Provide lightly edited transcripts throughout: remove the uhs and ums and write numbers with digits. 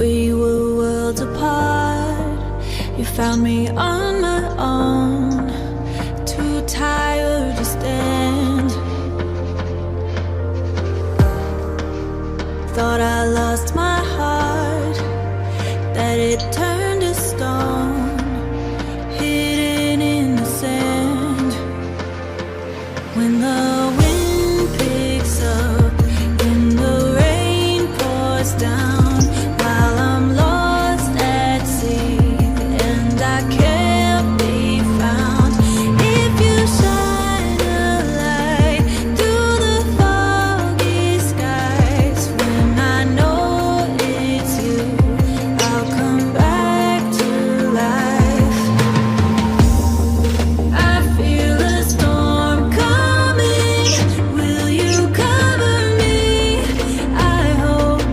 We were worlds apart. You found me on my own, too tired to stand. Thought I lost my heart, that it turned to stone, hidden in the sand. When the wind picks up and the rain pours down, while I'm lost at sea and I can't be found. If you shine a light through the foggy skies, when I know it's you, I'll come back to life. I feel a storm coming. Will you cover me? I hope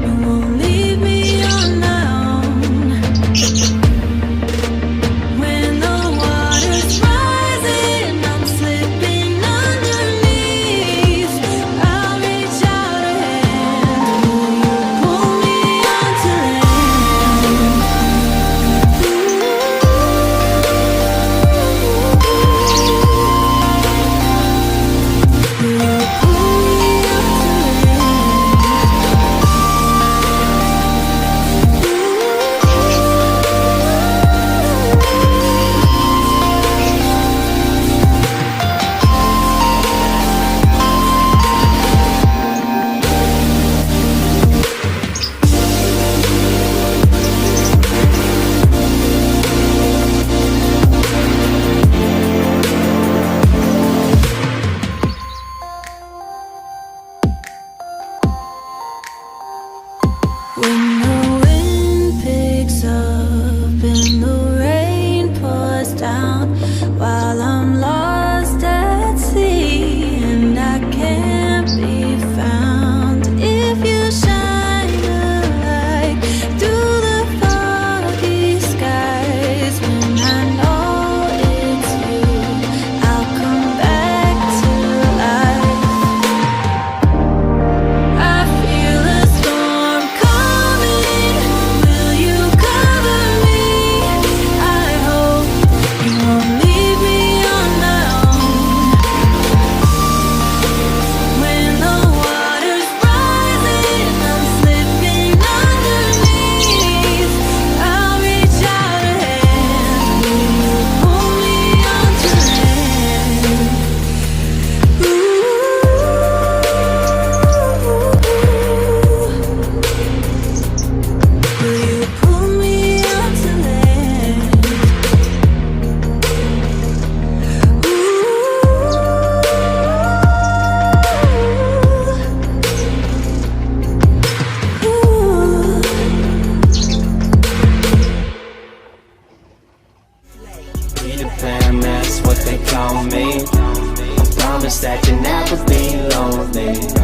you won't leave me on my own. When the water's rising, I'm slipping underneath. I'll reach out a hand. Will you pull me onto land? Will you pull me onto When the wind picks up and the rain pours down, while I'm lost at sea and I can't be found. If you shine a light through the foggy skies, when I know it's you, I'll come back to life. I feel a storm coming. Will you cover me? I hope you won't leave me on my own. When the water's rising, I'm slipping underneath. I'll reach out a hand. Will you pull me onto land? Will you pull me onto land? Ppkm, that's what they call me. I promise that you'll never be lonely.